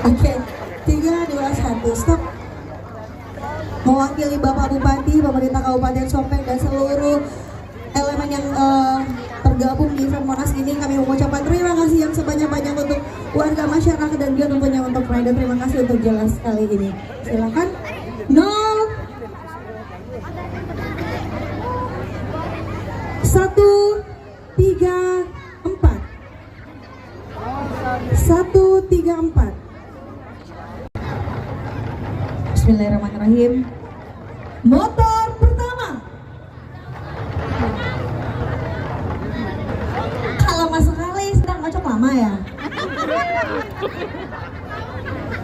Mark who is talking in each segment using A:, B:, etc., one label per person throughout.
A: Oke, 3, 2, 1, stop. Mewakili Bapak Bupati, pemerintah Kabupaten Sopeng dan seluruh elemen yang tergabung di event Monas ini, kami mengucapkan terima kasih yang sebanyak-banyak untuk warga masyarakat dan juga tentunya untuk rider. Terima kasih untuk jelas kali ini. Silakan. 0 1 3 4 1 3 4. Bismillahirrahmanirrahim. Motor pertama. Kalau masuk kali sedang kocok lama ya.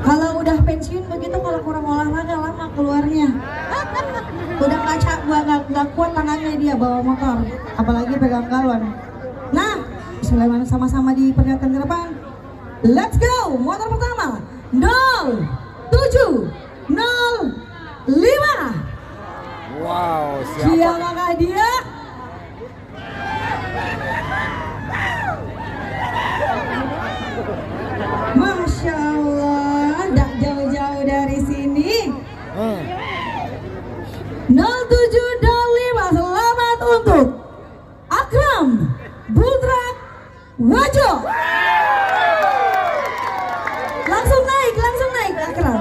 A: Kalau udah pensiun begitu, kalau kurang olahraga lama keluarnya. Udah gak kuat tangannya dia bawa motor, apalagi pegang galon. Nah, bismillahirrahmanirrahim, sama-sama diperlihatkan ke depan. Let's go. Motor pertama 0 7 0 5.
B: Wow,
A: Siapakah dia? Masya Allah, tidak jauh-jauh dari sini. 0705, selamat untuk Akram Bultrak Wajo. Langsung naik Akram.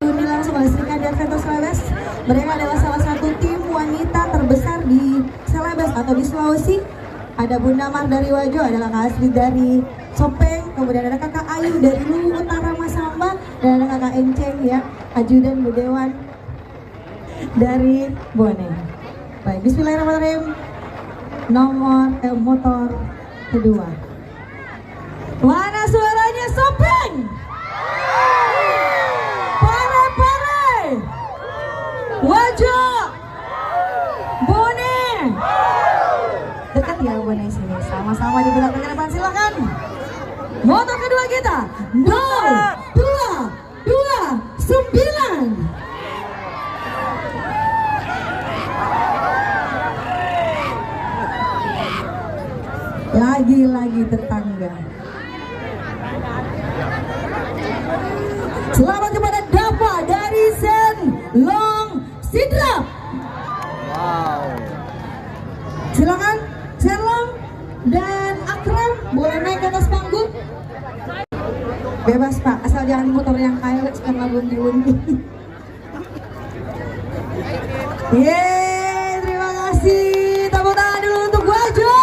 A: Ini langsung pastikan di Adventure Celebes. Mereka adalah salah satu tim wanita terbesar di Celebes atau di Sulawesi. Ada Bunda Mar dari Wajo, adalah Kak Asli dari Sopeng, kemudian ada Kakak Ayu dari Luwu Utara Masamba, dan ada Kakak Enceng ya, Ajudan Budewan dari Bone. Baik, bismillahirrahmanirrahim. Motor kedua. Mana suaranya Sopeng? Pare Wajo, Bone. Dekat ya Bone sini. Sama-sama di belakang ke depan, silakan. Motor kedua kita 0 2 2 9. Lagi-lagi tetangga. Selamat kepada Dava dari Senlong Sidrap.
B: Wow.
A: Silakan Senlong dan Akram boleh naik ke atas panggung. Bebas Pak, asal jangan motor yang Hilux yang ngebundi-bundi. Yeay, terima kasih. Tepuk tangan dulu untuk Wajo.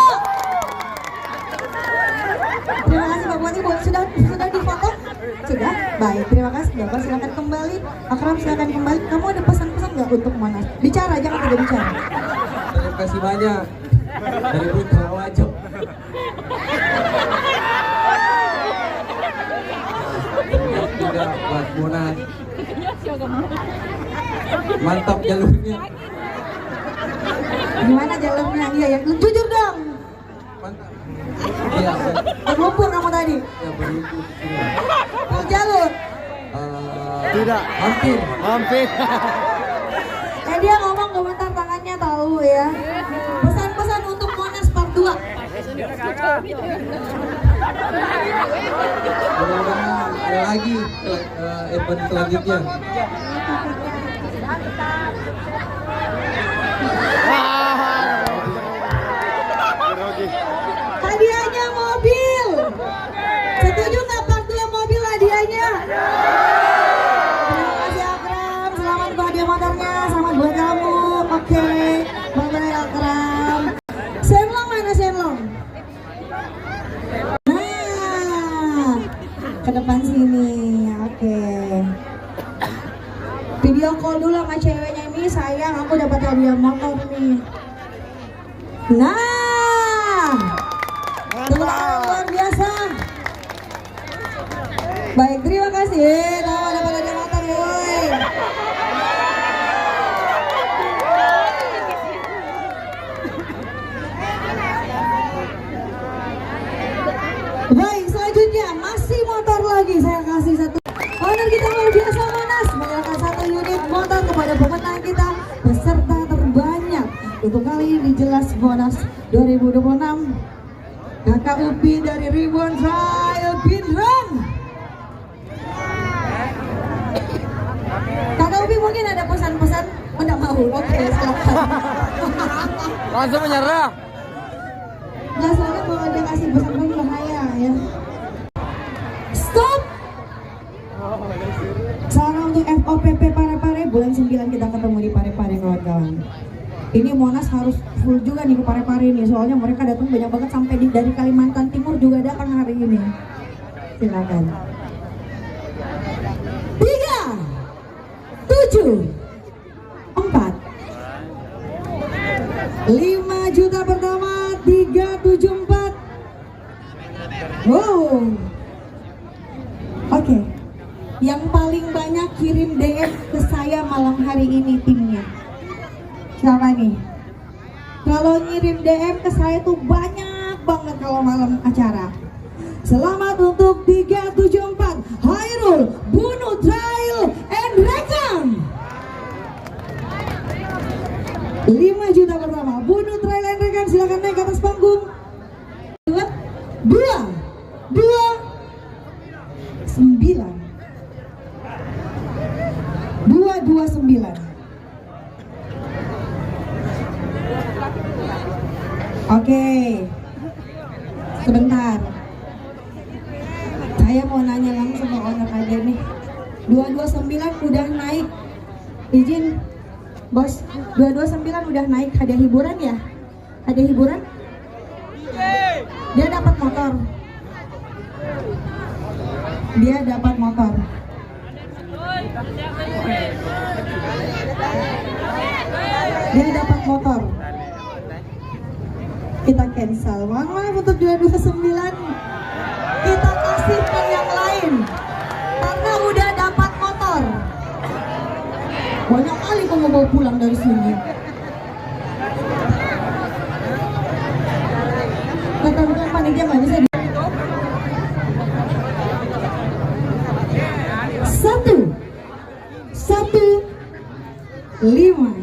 A: Terima kasih Pak Bupati. Sudah difoto? Sudah? Baik, terima kasih. Bapak silakan kembali. Akram silakan kembali. Kamu ada pesan-pesan nggak untuk Monas? Bicara, jangan tidak bicara.
C: Terima kasih banyak dari Putra Wajo. Juga buat Monas. Mantap jalurnya.
A: Gimana jalurnya? Iya ya, jujur dong.
C: Mantap. Iya.
A: Berlumpur kamu tadi.
C: Ya berlumpur.
A: Full jalur.
B: Tidak.
C: Hampir.
A: Dia ngomong komentar tangannya tahu ya. Pesan-pesan untuk Monas part 2.
C: Mudah-mudahan ada lagi event selanjutnya.
A: Hadiahnya mobil. Setuju nggak part 2 mobil hadiahnya? Terima kasih Akram. Selamat untuk hadiah motornya. Selamat buat kamu. Oke. Bye-bye Akram. Senlong mana Senlong? Nah, ke depan sini. Oke. Video call dulu sama ceweknya ini, sayang aku dapat hadiah motor nih. Nah, luar biasa. Baik, terima kasih. Tahu dapat hadiah motor, woi. Baik, selanjutnya masih motor lagi. Saya kasih satu. Owner kita luar biasa Monas menyerahkan 1 unit motor kepada pemenang kita peserta terbanyak untuk kali ini jelas Monas 2026. Kakak Upi dari Ribuan Trail Pindra. mungkin ada pesan-pesan? Enggak mau. Oke, silakan.
B: Langsung menyerah.
A: Nah, soalnya kalau dia kasih pesan-pesan bahaya ya. Stop. Salam untuk FOPP Parepare, bulan 9 kita ketemu di Parepare kawan-kawan. Ini Monas harus full juga nih ke Parepare nih, soalnya mereka datang banyak banget sampai dari Kalimantan Timur juga datang hari ini. Silakan. 3, 7, 4, 5 juta pertama, 374. Wow. Oke. Yang paling banyak kirim DM ke saya malam hari ini timnya. Siapa nih? Kalau ngirim DM ke saya tuh banyak banget kalau malam acara. Selamat untuk 374 Hairul Bunu Trail and Rekam. 5 juta pertama Bunu Trail and Rekam, silakan naik ke atas panggung. 2 9. Oke, sebentar. Saya mau nanya langsung ke owner aja nih. 229 udah naik. Izin, bos. 229 udah naik. Hadiah hiburan ya? Hadiah hiburan? Dia dapat motor. Dia dapat motor. Dia dapat motor. Kita cancel. Maaf untuk 229. Kita kasih ke yang lain karena udah dapat motor. Banyak kali kamu mau pulang dari sini. Kata-kata panitia nggak bisa. 115.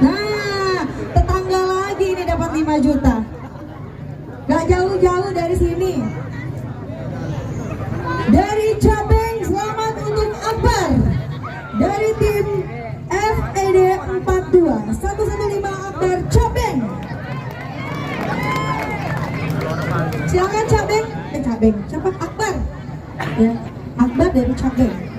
A: Nah, tetangga lagi ini dapat 5 juta. Gak jauh-jauh dari sini. Dari Cabeng, selamat untuk Akbar. Dari tim FED 42 115 Akbar Cabeng. Silakan Cabeng. Cabeng. Siapa? Akbar. Ya, Akbar dari Cabeng.